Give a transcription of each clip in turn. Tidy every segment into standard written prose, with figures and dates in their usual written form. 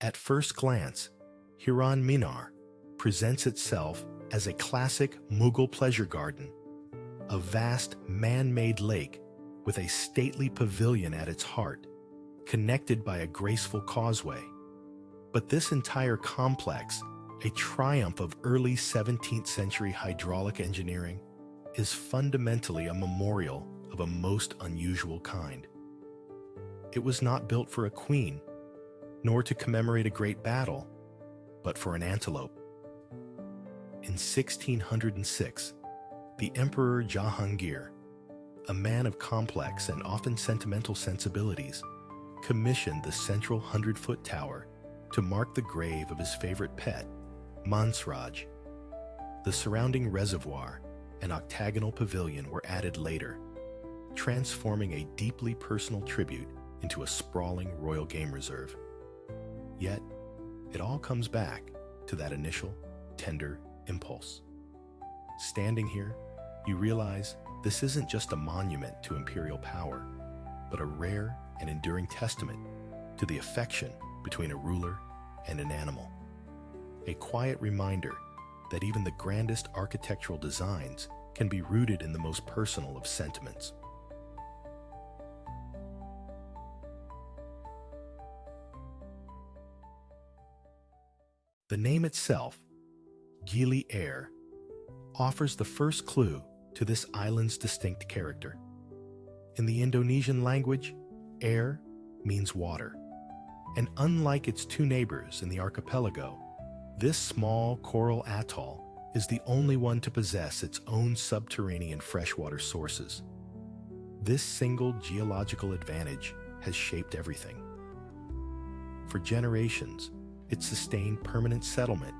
At first glance, Hiran Minar presents itself as a classic Mughal pleasure garden, a vast man-made lake with a stately pavilion at its heart, connected by a graceful causeway. But this entire complex, a triumph of early 17th century hydraulic engineering, is fundamentally a memorial of a most unusual kind. It was not built for a queen, nor to commemorate a great battle, but for an antelope. In 1606, the Emperor Jahangir, a man of complex and often sentimental sensibilities, commissioned the central 100-foot tower to mark the grave of his favorite pet, Mansraj. The surrounding reservoir and octagonal pavilion were added later, transforming a deeply personal tribute into a sprawling royal game reserve. Yet, it all comes back to that initial, tender impulse. Standing here, you realize this isn't just a monument to imperial power, but a rare and enduring testament to the affection between a ruler and an animal. A quiet reminder that even the grandest architectural designs can be rooted in the most personal of sentiments. The name itself, Gili Air, offers the first clue to this island's distinct character. In the Indonesian language, air means water, and unlike its two neighbors in the archipelago, this small coral atoll is the only one to possess its own subterranean freshwater sources. This single geological advantage has shaped everything. For generations, it sustained permanent settlement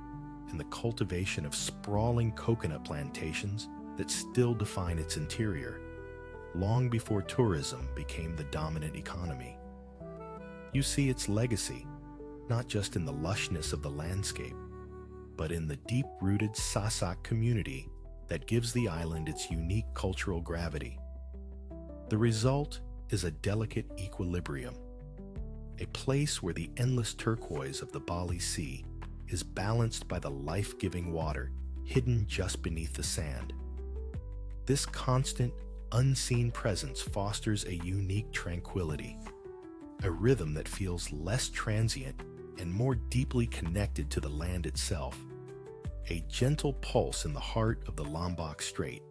and the cultivation of sprawling coconut plantations that still define its interior, long before tourism became the dominant economy. You see its legacy, not just in the lushness of the landscape, but in the deep-rooted Sasak community that gives the island its unique cultural gravity. The result is a delicate equilibrium, a place where the endless turquoise of the Bali Sea is balanced by the life-giving water hidden just beneath the sand. This constant, unseen presence fosters a unique tranquility, a rhythm that feels less transient and more deeply connected to the land itself, a gentle pulse in the heart of the Lombok Strait.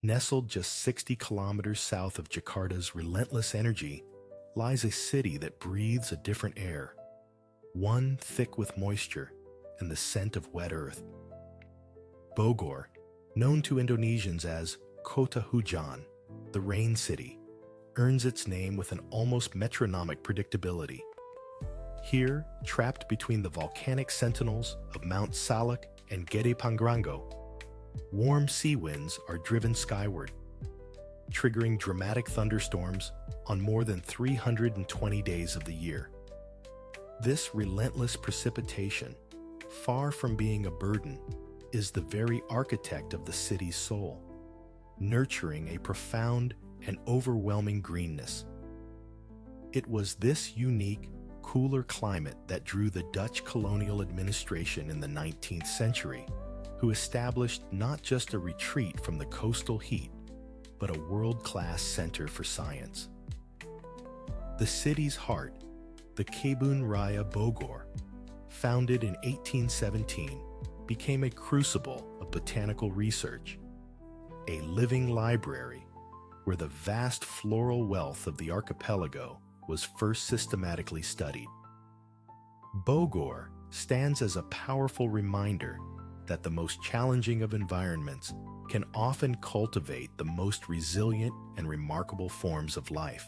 Nestled just 60 kilometers south of Jakarta's relentless energy lies a city that breathes a different air, one thick with moisture and the scent of wet earth. Bogor, known to Indonesians as Kota Hujan, the rain city, earns its name with an almost metronomic predictability. Here, trapped between the volcanic sentinels of Mount Salak and Gede Pangrango, warm sea winds are driven skyward, triggering dramatic thunderstorms on more than 320 days of the year. This relentless precipitation, far from being a burden, is the very architect of the city's soul, nurturing a profound and overwhelming greenness. It was this unique, cooler climate that drew the Dutch colonial administration in the 19th century, who established not just a retreat from the coastal heat, but a world-class center for science. The city's heart, the Kebun Raya Bogor, founded in 1817, became a crucible of botanical research, a living library where the vast floral wealth of the archipelago was first systematically studied. Bogor stands as a powerful reminder that the most challenging of environments can often cultivate the most resilient and remarkable forms of life.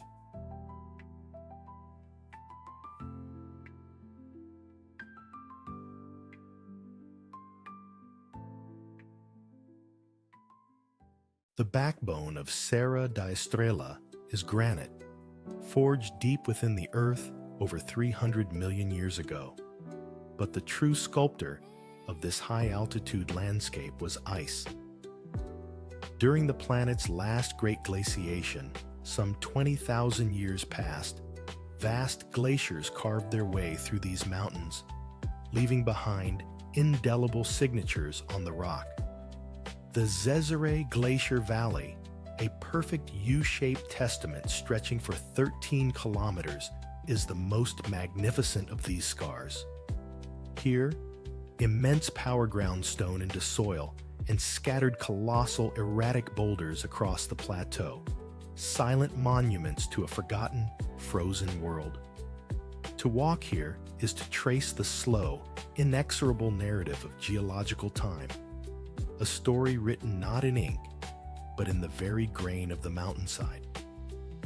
The backbone of Serra da Estrela is granite, forged deep within the earth over 300 million years ago. But the true sculptor of this high-altitude landscape was ice. During the planet's last great glaciation, some 20,000 years past, vast glaciers carved their way through these mountains, leaving behind indelible signatures on the rock. The Zezere Glacier Valley, a perfect U-shaped testament stretching for 13 kilometers, is the most magnificent of these scars. Here, immense power ground stone into soil and scattered colossal erratic boulders across the plateau, silent monuments to a forgotten, frozen world. To walk here is to trace the slow, inexorable narrative of geological time, a story written not in ink, but in the very grain of the mountainside.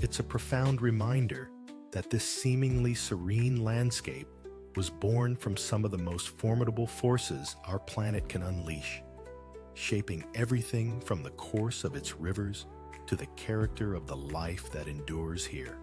It's a profound reminder that this seemingly serene landscape was born from some of the most formidable forces our planet can unleash, shaping everything from the course of its rivers to the character of the life that endures here.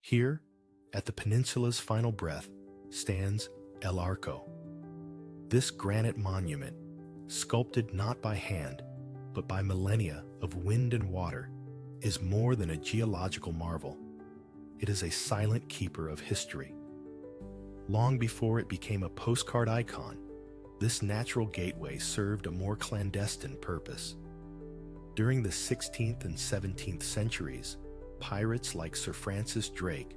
Here, at the peninsula's final breath, stands El Arco. This granite monument, sculpted not by hand, but by millennia of wind and water, is more than a geological marvel. It is a silent keeper of history. Long before it became a postcard icon, this natural gateway served a more clandestine purpose. During the 16th and 17th centuries, pirates like Sir Francis Drake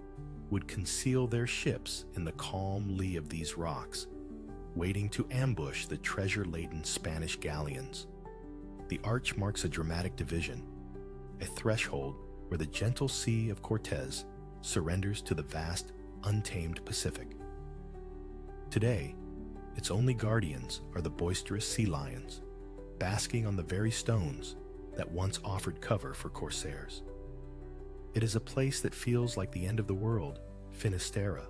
would conceal their ships in the calm lee of these rocks, waiting to ambush the treasure-laden Spanish galleons. The arch marks a dramatic division, a threshold where the gentle sea of Cortez surrenders to the vast, untamed Pacific. Today, its only guardians are the boisterous sea lions, basking on the very stones that once offered cover for corsairs. It is a place that feels like the end of the world, Finisterre,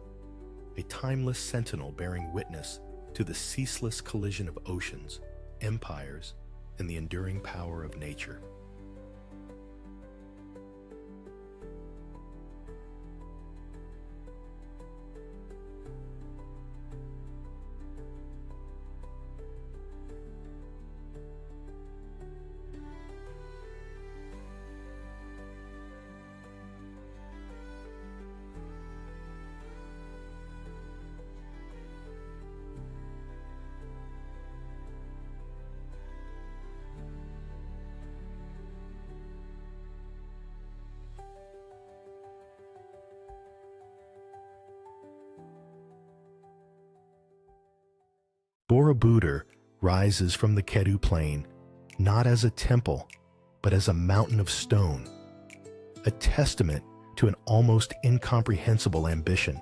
a timeless sentinel bearing witness to the ceaseless collision of oceans, empires, and the enduring power of nature. Borobudur rises from the Kedu Plain not as a temple, but as a mountain of stone, a testament to an almost incomprehensible ambition.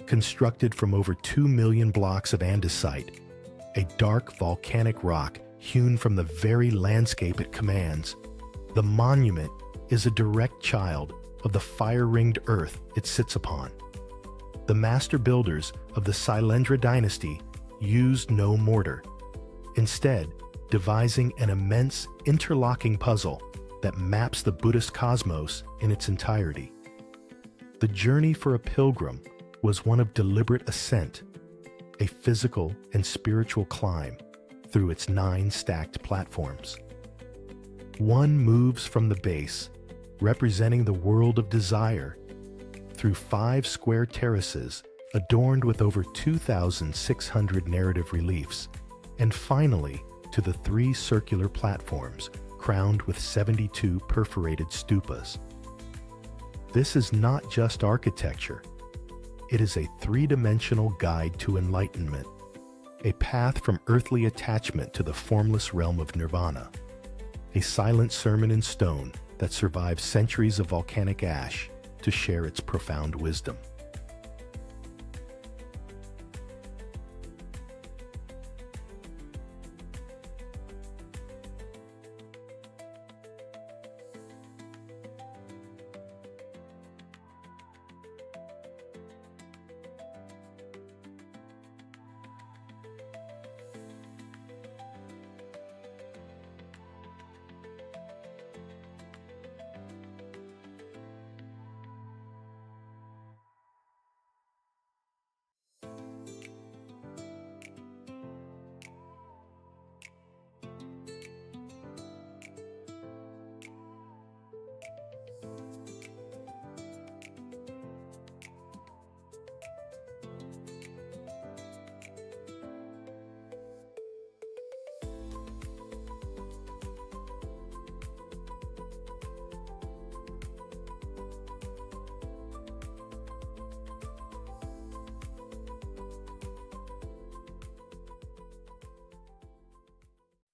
Constructed from over 2 million blocks of andesite, a dark volcanic rock hewn from the very landscape it commands, the monument is a direct child of the fire-ringed earth it sits upon. The master builders of the Sailendra dynasty used no mortar, instead devising an immense interlocking puzzle that maps the Buddhist cosmos in its entirety. The journey for a pilgrim was one of deliberate ascent, a physical and spiritual climb through its 9 stacked platforms. One moves from the base, representing the world of desire, through 5 square terraces adorned with over 2,600 narrative reliefs, and finally to the 3 circular platforms crowned with 72 perforated stupas. This is not just architecture. It is a 3-dimensional guide to enlightenment, a path from earthly attachment to the formless realm of nirvana, a silent sermon in stone that survives centuries of volcanic ash to share its profound wisdom.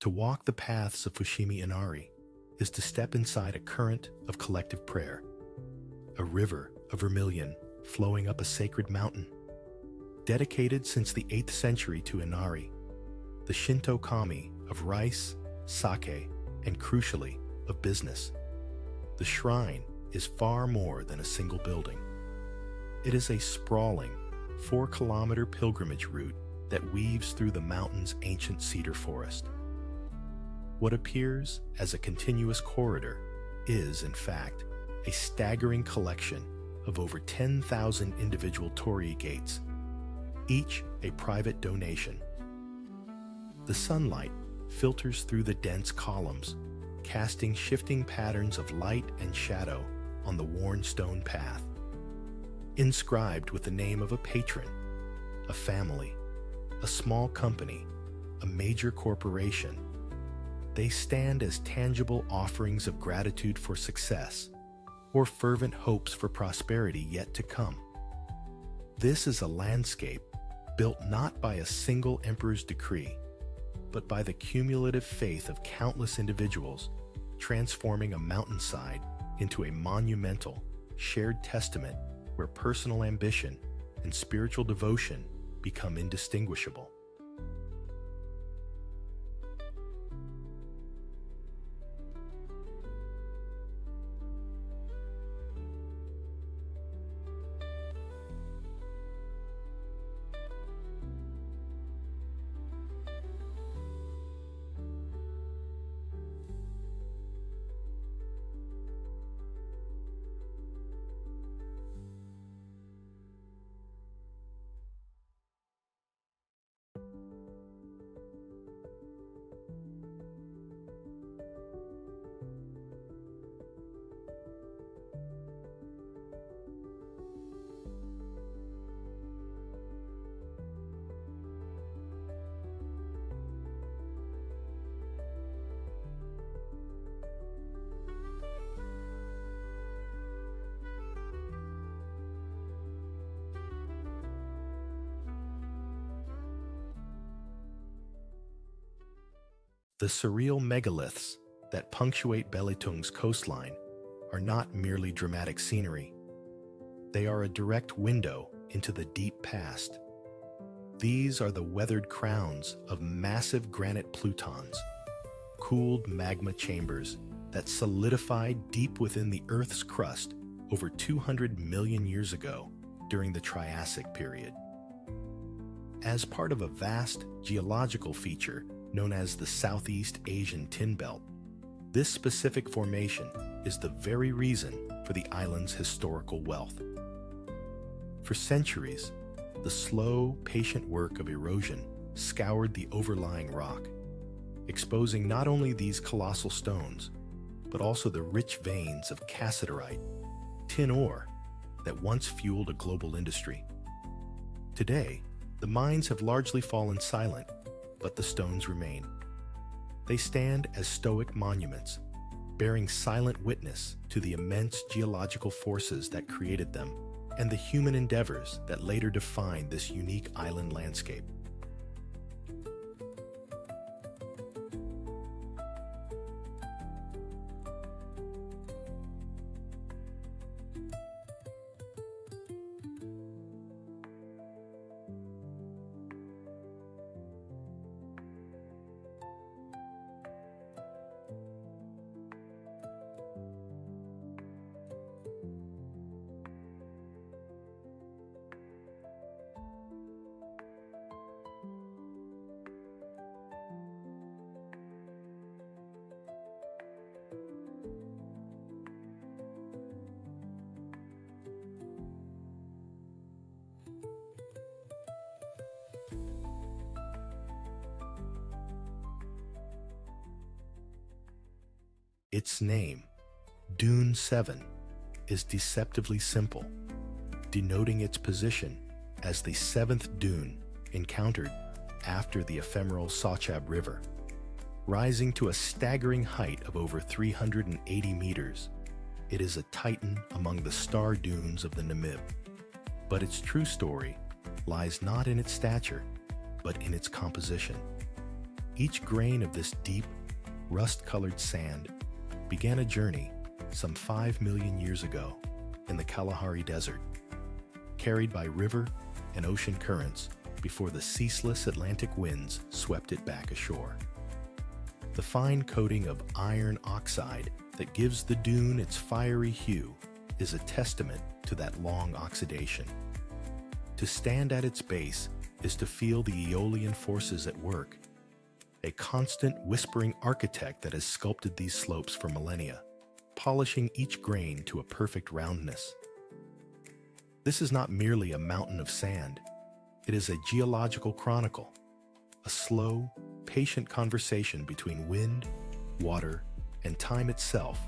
To walk the paths of Fushimi Inari is to step inside a current of collective prayer, a river of vermilion flowing up a sacred mountain. Dedicated since the 8th century to Inari, the Shinto kami of rice, sake, and crucially, of business, the shrine is far more than a single building. It is a sprawling, 4-kilometer pilgrimage route that weaves through the mountain's ancient cedar forest. What appears as a continuous corridor is, in fact, a staggering collection of over 10,000 individual torii gates, each a private donation. The sunlight filters through the dense columns, casting shifting patterns of light and shadow on the worn stone path. Inscribed with the name of a patron, a family, a small company, a major corporation, they stand as tangible offerings of gratitude for success or fervent hopes for prosperity yet to come. This is a landscape built not by a single emperor's decree, but by the cumulative faith of countless individuals, transforming a mountainside into a monumental, shared testament where personal ambition and spiritual devotion become indistinguishable. The surreal megaliths that punctuate Belitung's coastline are not merely dramatic scenery. They are a direct window into the deep past. These are the weathered crowns of massive granite plutons, cooled magma chambers that solidified deep within the Earth's crust over 200 million years ago during the Triassic period. As part of a vast geological feature known as the Southeast Asian Tin Belt, this specific formation is the very reason for the island's historical wealth. For centuries, the slow, patient work of erosion scoured the overlying rock, exposing not only these colossal stones, but also the rich veins of cassiterite, tin ore, that once fueled a global industry. Today, the mines have largely fallen silent, but the stones remain. They stand as stoic monuments, bearing silent witness to the immense geological forces that created them and the human endeavors that later defined this unique island landscape. Its name, Dune 7, is deceptively simple, denoting its position as the seventh dune encountered after the ephemeral Sachab River. Rising to a staggering height of over 380 meters, it is a titan among the star dunes of the Namib. But its true story lies not in its stature, but in its composition. Each grain of this deep, rust-colored sand began a journey some 5 million years ago in the Kalahari Desert, carried by river and ocean currents before the ceaseless Atlantic winds swept it back ashore. The fine coating of iron oxide that gives the dune its fiery hue is a testament to that long oxidation. To stand at its base is to feel the Aeolian forces at work, a constant whispering architect that has sculpted these slopes for millennia, polishing each grain to a perfect roundness. This is not merely a mountain of sand. It is a geological chronicle, a slow, patient conversation between wind, water, and time itself,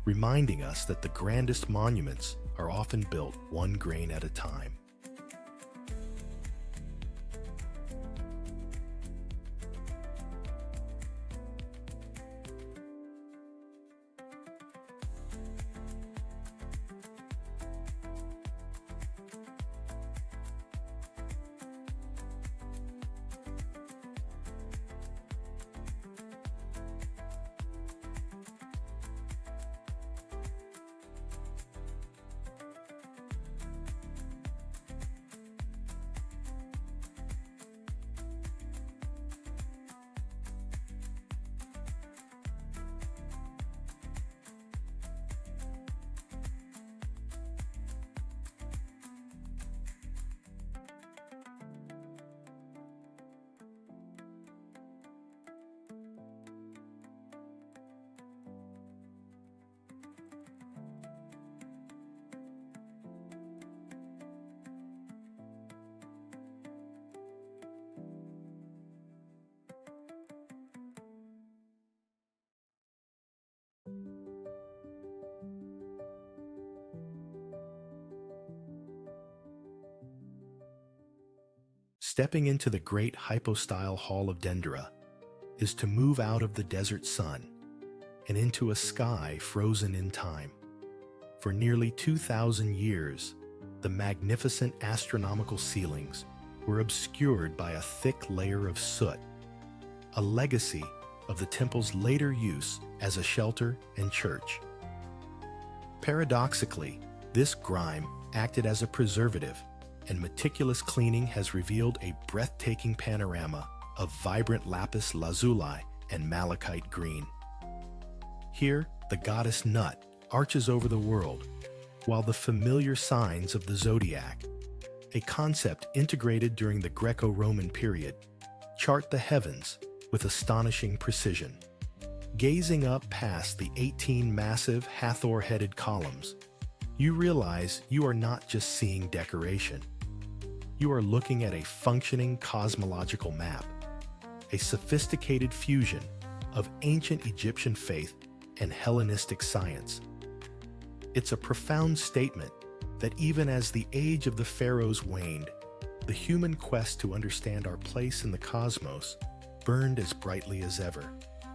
reminding us that the grandest monuments are often built one grain at a time. Stepping into the great hypostyle hall of Dendera is to move out of the desert sun and into a sky frozen in time. For nearly 2,000 years, the magnificent astronomical ceilings were obscured by a thick layer of soot, a legacy of the temple's later use as a shelter and church. Paradoxically, this grime acted as a preservative, and meticulous cleaning has revealed a breathtaking panorama of vibrant lapis lazuli and malachite green. Here, the goddess Nut arches over the world, while the familiar signs of the zodiac, a concept integrated during the Greco-Roman period, chart the heavens with astonishing precision. Gazing up past the 18 massive Hathor-headed columns, you realize you are not just seeing decoration. You are looking at a functioning cosmological map, a sophisticated fusion of ancient Egyptian faith and Hellenistic science. It's a profound statement that even as the age of the pharaohs waned, the human quest to understand our place in the cosmos burned as brightly as ever,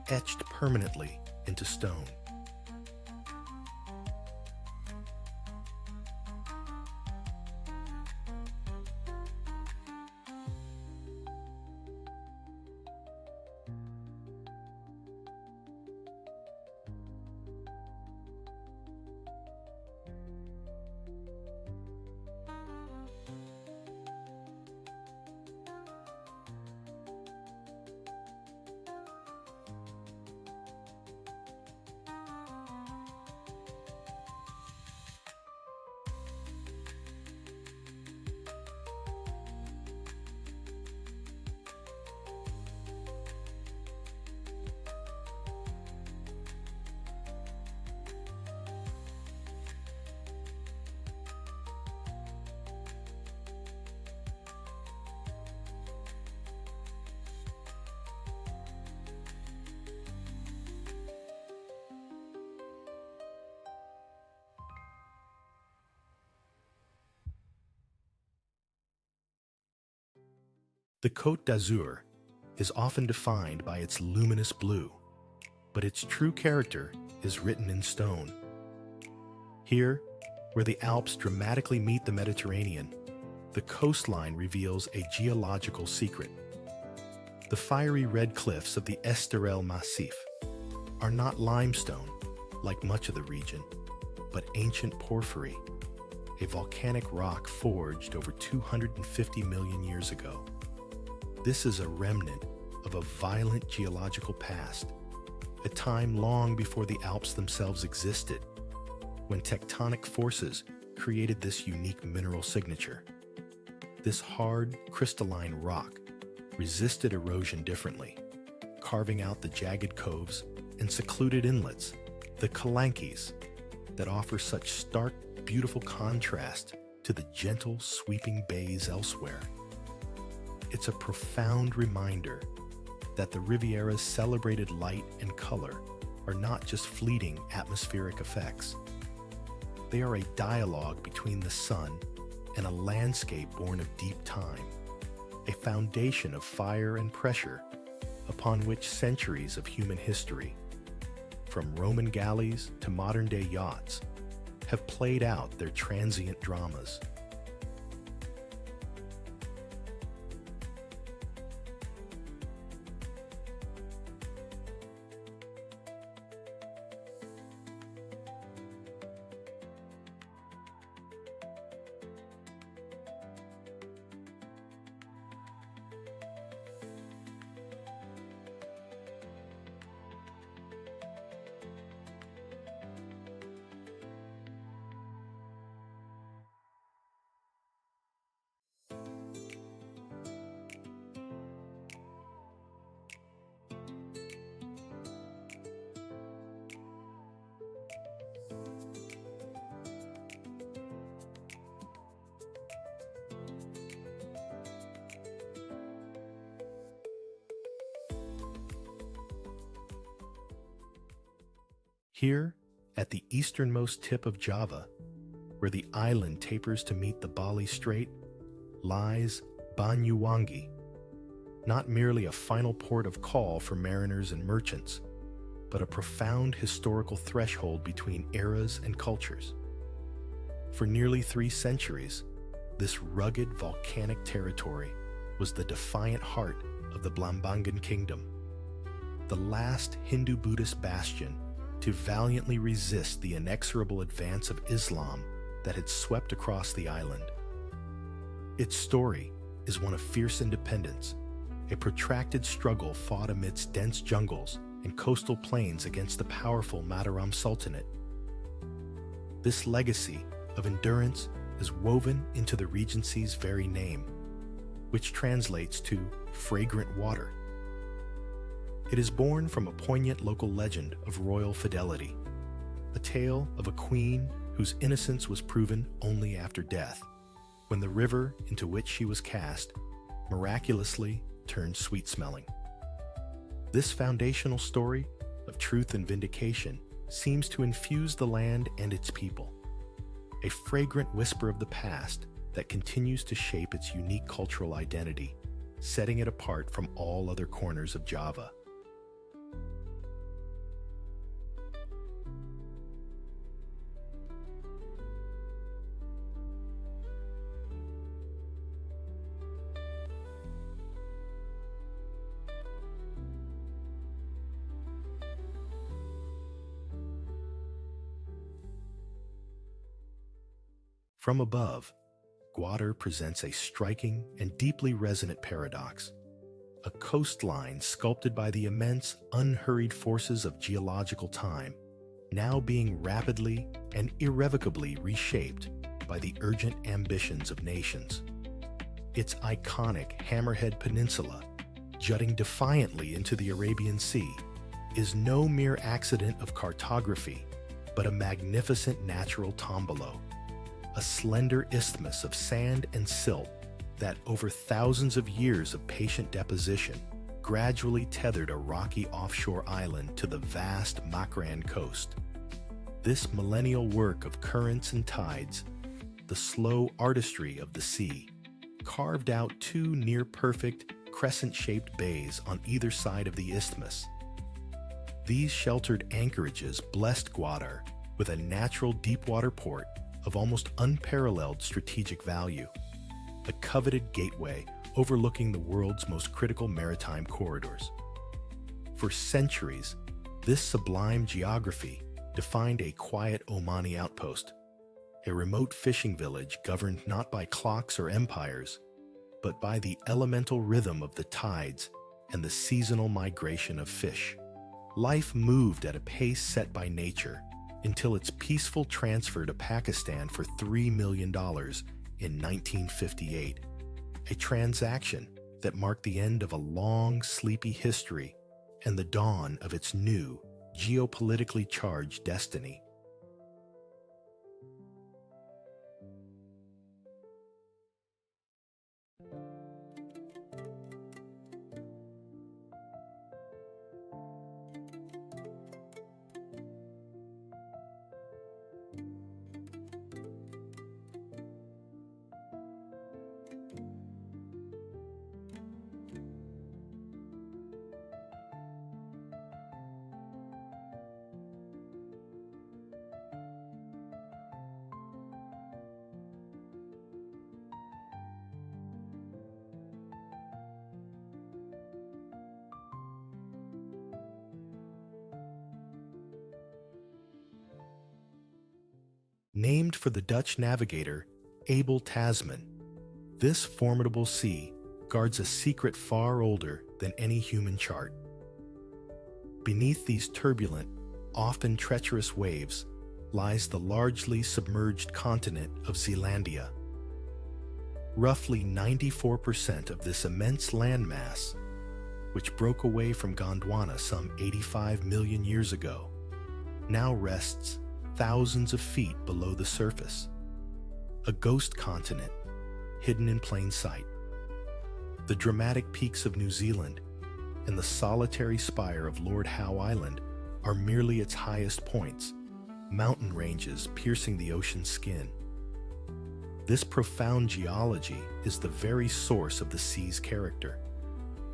etched permanently into stone. The Côte d'Azur is often defined by its luminous blue, but its true character is written in stone. Here, where the Alps dramatically meet the Mediterranean, the coastline reveals a geological secret. The fiery red cliffs of the Esterel Massif are not limestone, like much of the region, but ancient porphyry, a volcanic rock forged over 250 million years ago. This is a remnant of a violent geological past, a time long before the Alps themselves existed, when tectonic forces created this unique mineral signature. This hard, crystalline rock resisted erosion differently, carving out the jagged coves and secluded inlets, the Calanques, that offer such stark, beautiful contrast to the gentle, sweeping bays elsewhere. It's a profound reminder that the Riviera's celebrated light and color are not just fleeting atmospheric effects. They are a dialogue between the sun and a landscape born of deep time, a foundation of fire and pressure upon which centuries of human history, from Roman galleys to modern-day yachts, have played out their transient dramas. Here, at the easternmost tip of Java, where the island tapers to meet the Bali Strait, lies Banyuwangi, not merely a final port of call for mariners and merchants, but a profound historical threshold between eras and cultures. For nearly 3 centuries, this rugged volcanic territory was the defiant heart of the Blambangan kingdom. the last Hindu-Buddhist bastion to valiantly resist the inexorable advance of Islam that had swept across the island. Its story is one of fierce independence, a protracted struggle fought amidst dense jungles and coastal plains against the powerful Mataram Sultanate. This legacy of endurance is woven into the regency's very name, which translates to fragrant water. It is born from a poignant local legend of royal fidelity, a tale of a queen whose innocence was proven only after death, when the river into which she was cast miraculously turned sweet-smelling. This foundational story of truth and vindication seems to infuse the land and its people, a fragrant whisper of the past that continues to shape its unique cultural identity, setting it apart from all other corners of Java. From above, Gwadar presents a striking and deeply resonant paradox, a coastline sculpted by the immense, unhurried forces of geological time, now being rapidly and irrevocably reshaped by the urgent ambitions of nations. Its iconic Hammerhead Peninsula, jutting defiantly into the Arabian Sea, is no mere accident of cartography, but a magnificent natural tombolo, a slender isthmus of sand and silt that, over thousands of years of patient deposition, gradually tethered a rocky offshore island to the vast Makran coast. This millennial work of currents and tides, the slow artistry of the sea, carved out two near-perfect, crescent-shaped bays on either side of the isthmus. These sheltered anchorages blessed Gwadar with a natural deepwater port of almost unparalleled strategic value, a coveted gateway overlooking the world's most critical maritime corridors. For centuries, this sublime geography defined a quiet Omani outpost, a remote fishing village governed not by clocks or empires, but by the elemental rhythm of the tides and the seasonal migration of fish. Life moved at a pace set by nature, until its peaceful transfer to Pakistan for $3 million in 1958, a transaction that marked the end of a long, sleepy history and the dawn of its new, geopolitically charged destiny. Named for the Dutch navigator Abel Tasman, this formidable sea guards a secret far older than any human chart. Beneath these turbulent, often treacherous waves lies the largely submerged continent of Zealandia. Roughly 94% of this immense landmass, which broke away from Gondwana some 85 million years ago, now rests thousands of feet below the surface, a ghost continent hidden in plain sight. The dramatic peaks of New Zealand and the solitary spire of Lord Howe Island are merely its highest points, mountain ranges piercing the ocean's skin. This profound geology is the very source of the sea's character,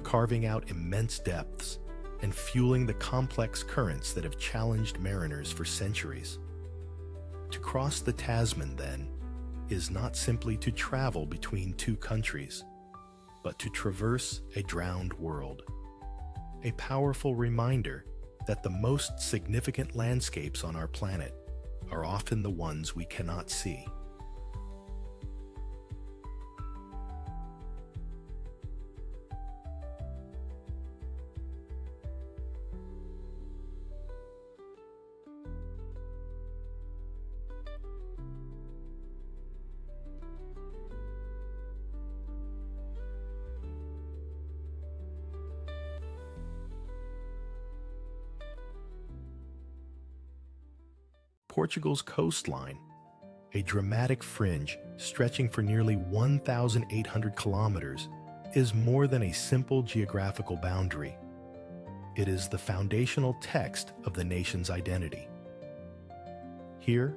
carving out immense depths and fueling the complex currents that have challenged mariners for centuries. To cross the Tasman, then, is not simply to travel between two countries, but to traverse a drowned world. a powerful reminder that the most significant landscapes on our planet are often the ones we cannot see. Portugal's coastline, a dramatic fringe stretching for nearly 1,800 kilometers, is more than a simple geographical boundary. It is the foundational text of the nation's identity. Here,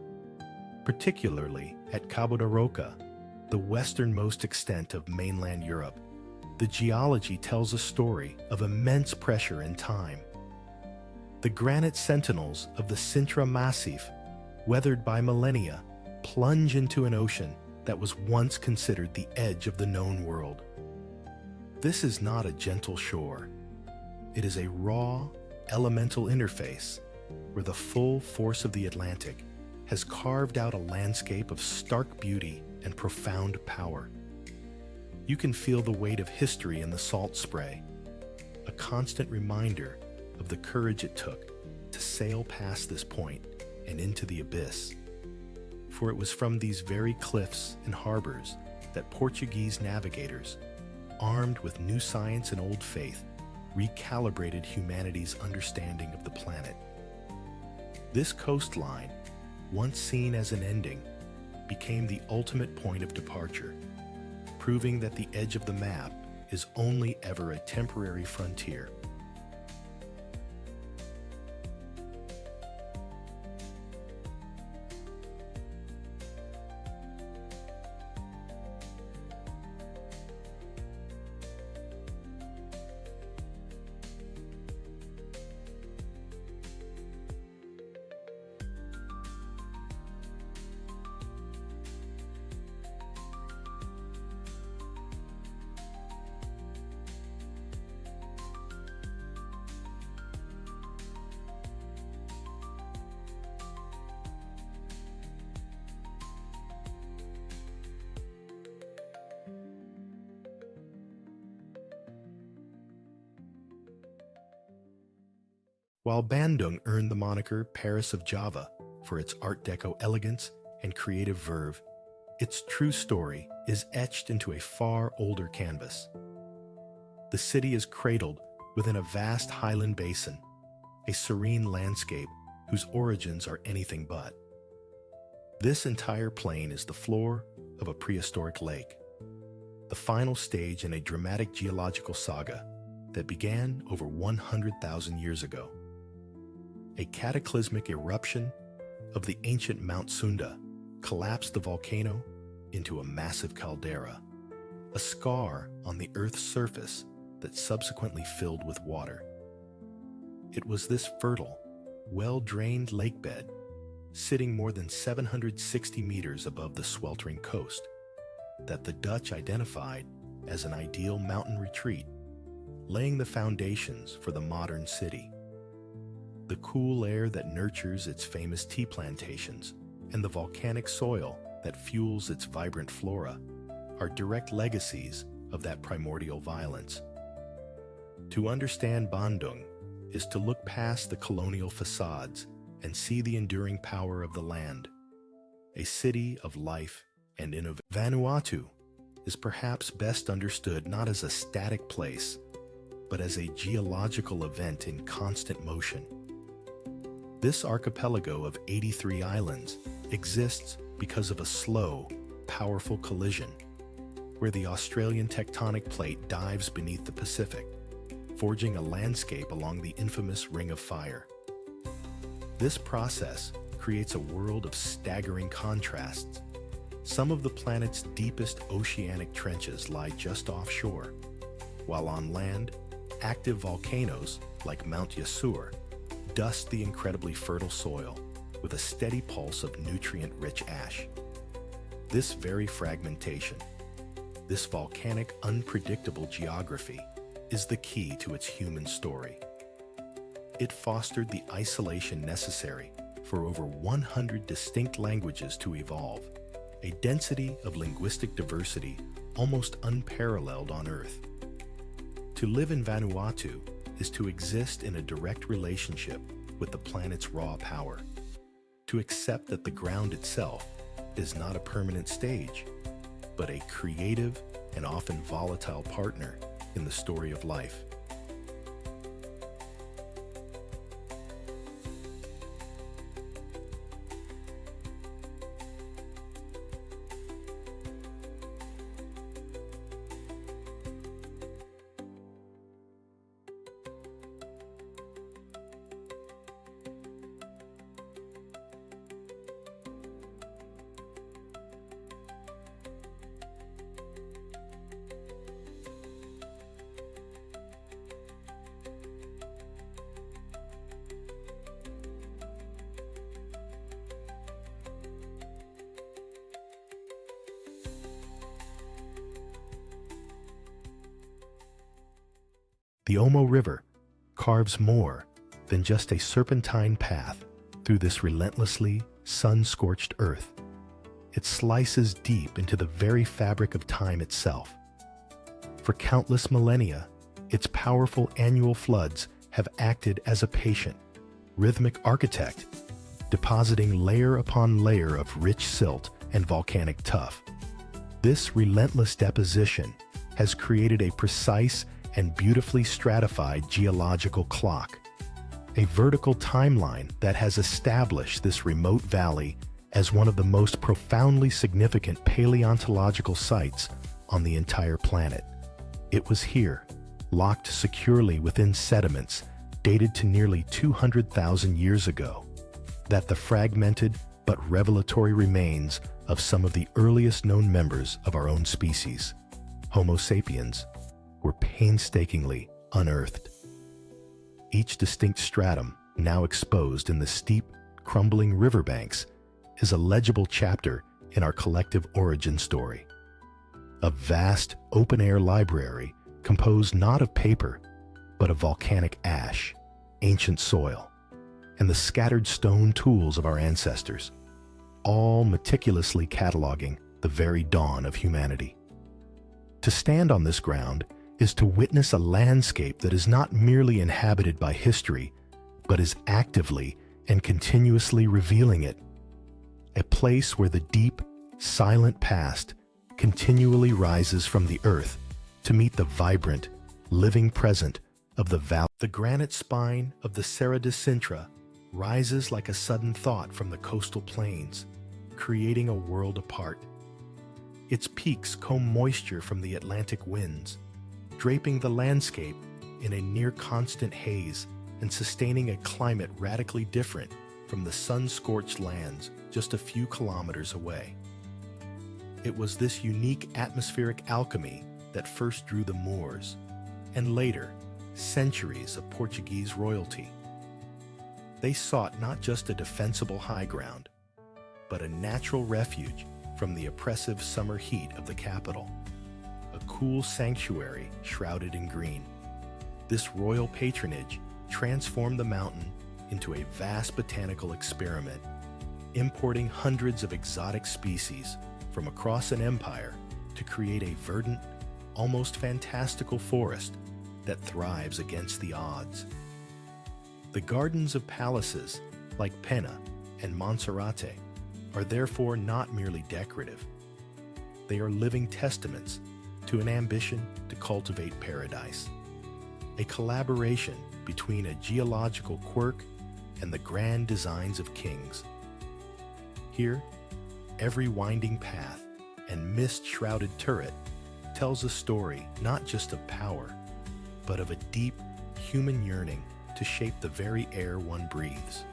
particularly at Cabo da Roca, the westernmost extent of mainland Europe, the geology tells a story of immense pressure and time. The granite sentinels of the Sintra Massif, weathered by millennia, plunge into an ocean that was once considered the edge of the known world. This is not a gentle shore. It is a raw, elemental interface where the full force of the Atlantic has carved out a landscape of stark beauty and profound power. You can feel the weight of history in the salt spray, a constant reminder of the courage it took to sail past this point and into the abyss. For it was from these very cliffs and harbors that Portuguese navigators, armed with new science and old faith, recalibrated humanity's understanding of the planet. This coastline, once seen as an ending, became the ultimate point of departure, proving that the edge of the map is only ever a temporary frontier. While Bandung earned the moniker Paris of Java for its Art Deco elegance and creative verve, its true story is etched into a far older canvas. The city is cradled within a vast highland basin, a serene landscape whose origins are anything but. This entire plain is the floor of a prehistoric lake, the final stage in a dramatic geological saga that began over 100,000 years ago. A cataclysmic eruption of the ancient Mount Sunda collapsed the volcano into a massive caldera, a scar on the Earth's surface that subsequently filled with water. It was this fertile, well-drained lakebed, sitting more than 760 meters above the sweltering coast, that the Dutch identified as an ideal mountain retreat, laying the foundations for the modern city. The cool air that nurtures its famous tea plantations and the volcanic soil that fuels its vibrant flora are direct legacies of that primordial violence. To understand Bandung is to look past the colonial facades and see the enduring power of the land, a city of life and innovation. Vanuatu is perhaps best understood not as a static place, but as a geological event in constant motion. This archipelago of 83 islands exists because of a slow, powerful collision, where the Australian tectonic plate dives beneath the Pacific, forging a landscape along the infamous Ring of Fire. This process creates a world of staggering contrasts. Some of the planet's deepest oceanic trenches lie just offshore, while on land, active volcanoes like Mount Yasur dust the incredibly fertile soil with a steady pulse of nutrient-rich ash. This very fragmentation, this volcanic, unpredictable geography, is the key to its human story. It fostered the isolation necessary for over 100 distinct languages to evolve, a density of linguistic diversity almost unparalleled on Earth. To live in Vanuatu is to exist in a direct relationship with the planet's raw power, to accept that the ground itself is not a permanent stage, but a creative and often volatile partner in the story of life. The Omo River carves more than just a serpentine path through this relentlessly sun-scorched earth. It slices deep into the very fabric of time itself. For countless millennia, its powerful annual floods have acted as a patient, rhythmic architect, depositing layer upon layer of rich silt and volcanic tuff. This relentless deposition has created a precise and beautifully stratified geological clock, a vertical timeline that has established this remote valley as one of the most profoundly significant paleontological sites on the entire planet. It was here, locked securely within sediments dated to nearly 200,000 years ago, that the fragmented but revelatory remains of some of the earliest known members of our own species, Homo sapiens, were painstakingly unearthed. Each distinct stratum, now exposed in the steep, crumbling riverbanks, is a legible chapter in our collective origin story. A vast, open-air library composed not of paper, but of volcanic ash, ancient soil, and the scattered stone tools of our ancestors, all meticulously cataloging the very dawn of humanity. To stand on this ground is to witness a landscape that is not merely inhabited by history, but is actively and continuously revealing it. A place where the deep, silent past continually rises from the earth to meet the vibrant, living present of the valley. The granite spine of the Serra de Sintra rises like a sudden thought from the coastal plains, creating a world apart. Its peaks comb moisture from the Atlantic winds, draping the landscape in a near-constant haze and sustaining a climate radically different from the sun-scorched lands just a few kilometers away. It was this unique atmospheric alchemy that first drew the Moors, and later, centuries of Portuguese royalty. They sought not just a defensible high ground, but a natural refuge from the oppressive summer heat of the capital. A cool sanctuary shrouded in green. This royal patronage transformed the mountain into a vast botanical experiment, importing hundreds of exotic species from across an empire to create a verdant, almost fantastical forest that thrives against the odds. The gardens of palaces like Pena and Monserrate are therefore not merely decorative. They are living testaments to an ambition to cultivate paradise, a collaboration between a geological quirk and the grand designs of kings. Here, every winding path and mist-shrouded turret tells a story not just of power, but of a deep human yearning to shape the very air one breathes.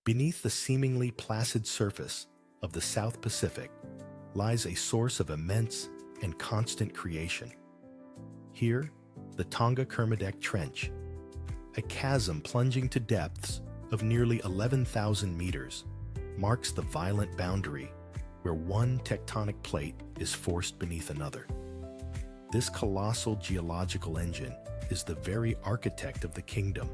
Beneath the seemingly placid surface of the South Pacific lies a source of immense and constant creation. Here, the Tonga Kermadec Trench, a chasm plunging to depths of nearly 11,000 meters, marks the violent boundary where one tectonic plate is forced beneath another. This colossal geological engine is the very architect of the kingdom,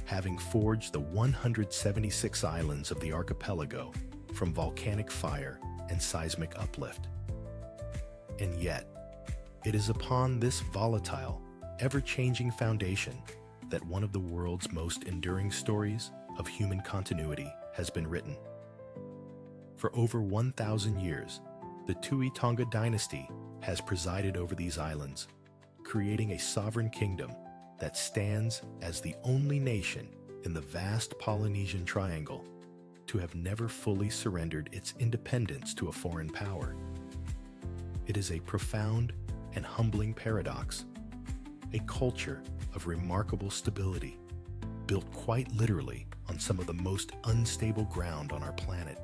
having forged the 176 islands of the archipelago from volcanic fire and seismic uplift. And yet, it is upon this volatile, ever-changing foundation that one of the world's most enduring stories of human continuity has been written. For over 1,000 years, the Tui Tonga dynasty has presided over these islands, creating a sovereign kingdom that stands as the only nation in the vast Polynesian Triangle to have never fully surrendered its independence to a foreign power. It is a profound and humbling paradox, a culture of remarkable stability, built quite literally on some of the most unstable ground on our planet.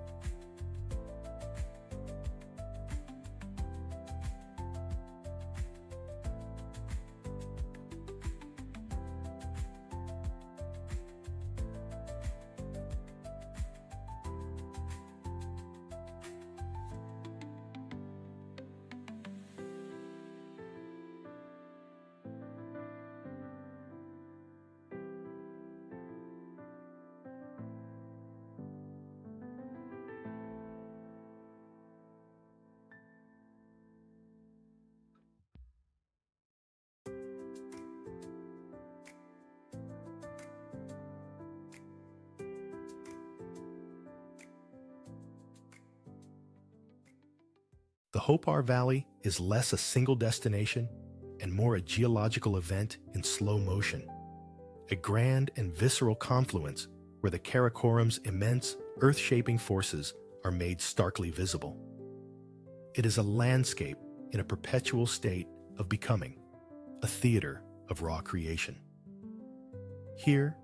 The Hopar Valley is less a single destination and more a geological event in slow motion, a grand and visceral confluence where the Karakoram's immense, earth-shaping forces are made starkly visible. It is a landscape in a perpetual state of becoming, a theater of raw creation. Here,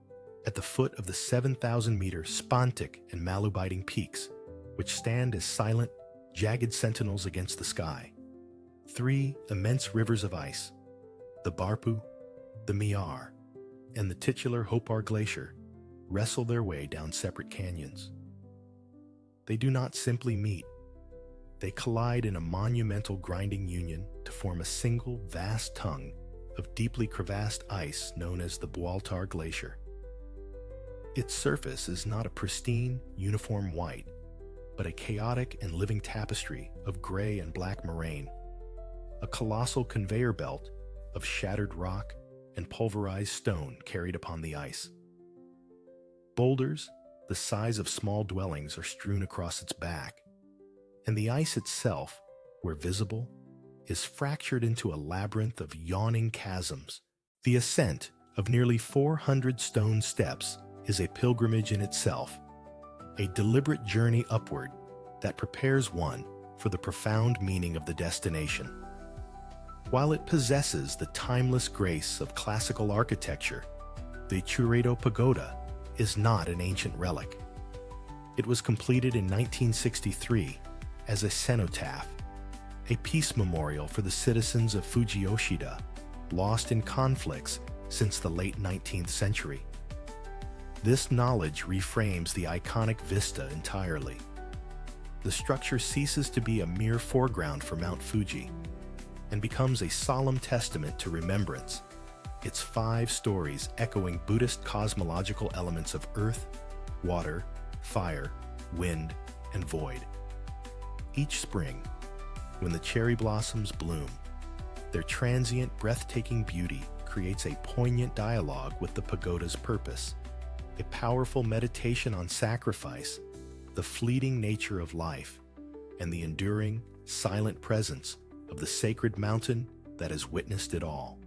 at the foot of the 7,000-meter Spontic and Malubiting peaks, which stand as silent, jagged sentinels against the sky, three immense rivers of ice, the Barpu, the Miar, and the titular Hopar Glacier, wrestle their way down separate canyons. They do not simply meet. They collide in a monumental grinding union to form a single vast tongue of deeply crevassed ice known as the Bualtar Glacier. Its surface is not a pristine, uniform white, but a chaotic and living tapestry of gray and black moraine, a colossal conveyor belt of shattered rock and pulverized stone carried upon the ice. Boulders, the size of small dwellings, are strewn across its back, and the ice itself, where visible, is fractured into a labyrinth of yawning chasms. The ascent of nearly 400 stone steps is a pilgrimage in itself, a deliberate journey upward that prepares one for the profound meaning of the destination. While it possesses the timeless grace of classical architecture, the Churedo Pagoda is not an ancient relic. It was completed in 1963 as a cenotaph, a peace memorial for the citizens of Fujiyoshida, lost in conflicts since the late 19th century. This knowledge reframes the iconic vista entirely. The structure ceases to be a mere foreground for Mount Fuji and becomes a solemn testament to remembrance, its 5 stories echoing Buddhist cosmological elements of earth, water, fire, wind, and void. Each spring, when the cherry blossoms bloom, their transient, breathtaking beauty creates a poignant dialogue with the pagoda's purpose, a powerful meditation on sacrifice, the fleeting nature of life, and the enduring, silent presence of the sacred mountain that has witnessed it all.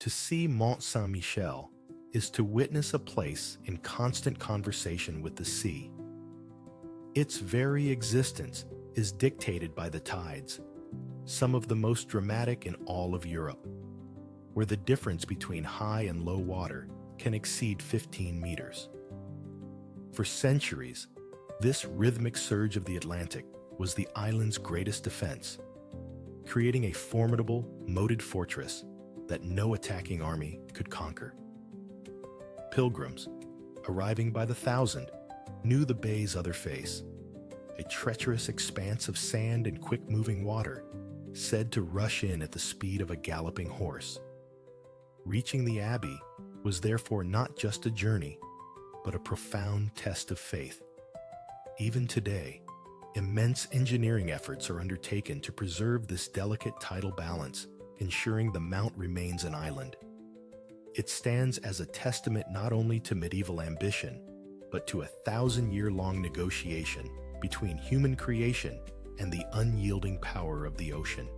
To see Mont Saint-Michel is to witness a place in constant conversation with the sea. Its very existence is dictated by the tides, some of the most dramatic in all of Europe, where the difference between high and low water can exceed 15 meters. For centuries, this rhythmic surge of the Atlantic was the island's greatest defense, creating a formidable, moated fortress that no attacking army could conquer. Pilgrims, arriving by the thousand, knew the bay's other face, a treacherous expanse of sand and quick-moving water, said to rush in at the speed of a galloping horse. Reaching the abbey was therefore not just a journey, but a profound test of faith. Even today, immense engineering efforts are undertaken to preserve this delicate tidal balance, ensuring the mount remains an island. It stands as a testament not only to medieval ambition, but to a 1,000-year-long negotiation between human creation and the unyielding power of the ocean.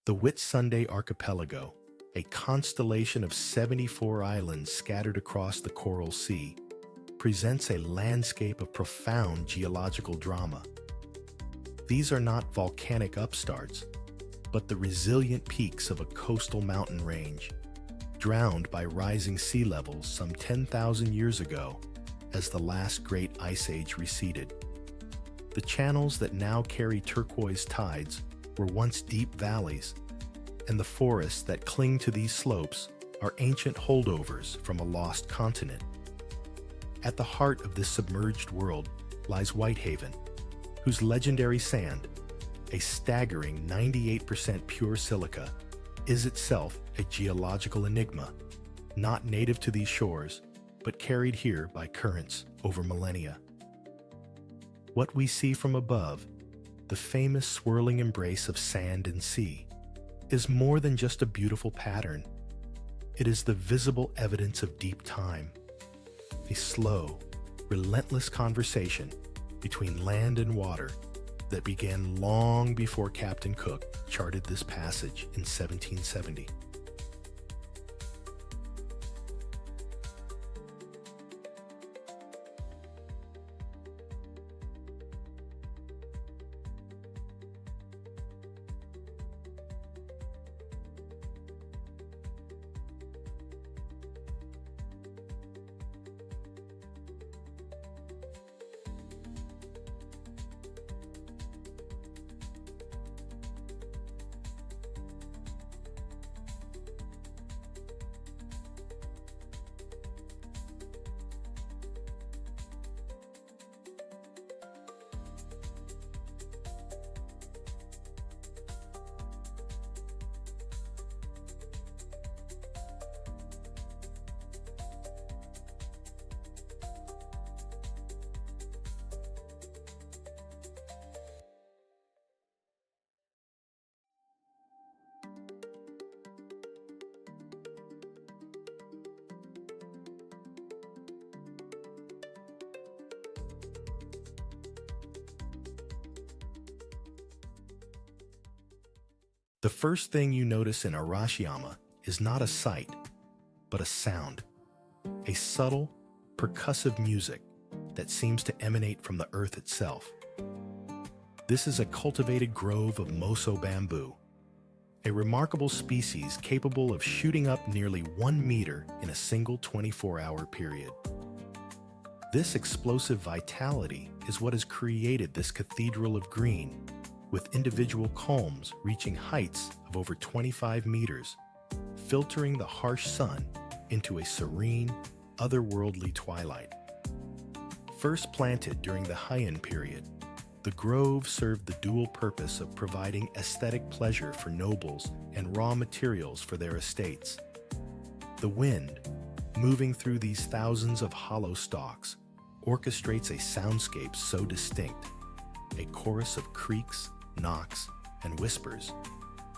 The Whitsunday Archipelago, a constellation of 74 islands scattered across the Coral Sea, presents a landscape of profound geological drama. These are not volcanic upstarts, but the resilient peaks of a coastal mountain range, drowned by rising sea levels some 10,000 years ago as the last great ice age receded. The channels that now carry turquoise tides were once deep valleys, and the forests that cling to these slopes are ancient holdovers from a lost continent. At the heart of this submerged world lies Whitehaven, whose legendary sand, a staggering 98% pure silica, is itself a geological enigma, not native to these shores, but carried here by currents over millennia. What we see from above, the famous swirling embrace of sand and sea, is more than just a beautiful pattern. It is the visible evidence of deep time, a slow, relentless conversation between land and water that began long before Captain Cook charted this passage in 1770. The first thing you notice in Arashiyama is not a sight, but a sound, a subtle, percussive music that seems to emanate from the earth itself. This is a cultivated grove of Moso bamboo, a remarkable species capable of shooting up nearly 1 meter in a single 24-hour period. This explosive vitality is what has created this cathedral of green, with individual culms reaching heights of over 25 meters, filtering the harsh sun into a serene, otherworldly twilight. First planted during the Heian period, the grove served the dual purpose of providing aesthetic pleasure for nobles and raw materials for their estates. The wind, moving through these thousands of hollow stalks, orchestrates a soundscape so distinct, a chorus of creaks, knocks, and whispers,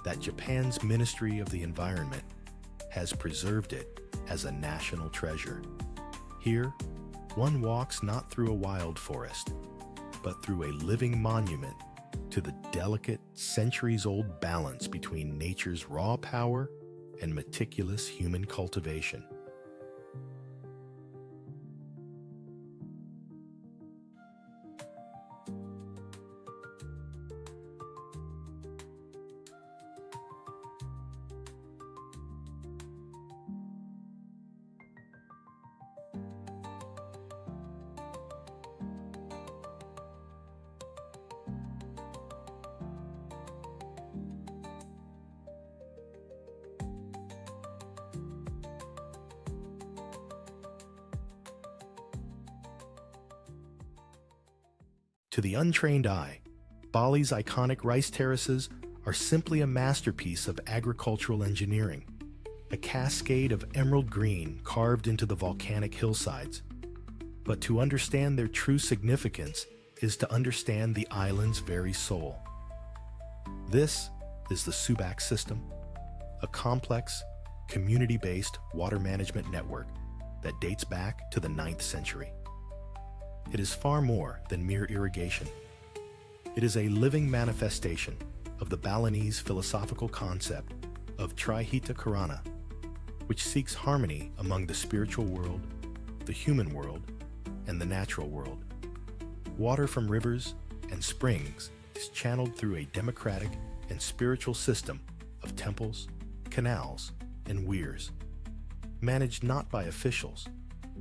that Japan's Ministry of the Environment has preserved it as a national treasure. Here, one walks not through a wild forest, but through a living monument to the delicate, centuries-old balance between nature's raw power and meticulous human cultivation. To the untrained eye, Bali's iconic rice terraces are simply a masterpiece of agricultural engineering, a cascade of emerald green carved into the volcanic hillsides. But to understand their true significance is to understand the island's very soul. This is the Subak system, a complex, community-based water management network that dates back to the 9th century. It is far more than mere irrigation. It is a living manifestation of the Balinese philosophical concept of Trihita Karana, which seeks harmony among the spiritual world, the human world, and the natural world. Water from rivers and springs is channeled through a democratic and spiritual system of temples, canals, and weirs, managed not by officials,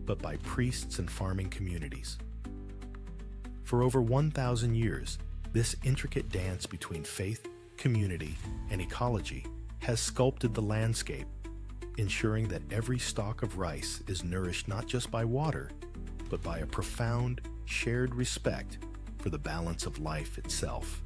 but by priests and farming communities. For over 1,000 years, this intricate dance between faith, community, and ecology has sculpted the landscape, ensuring that every stalk of rice is nourished not just by water, but by a profound, shared respect for the balance of life itself.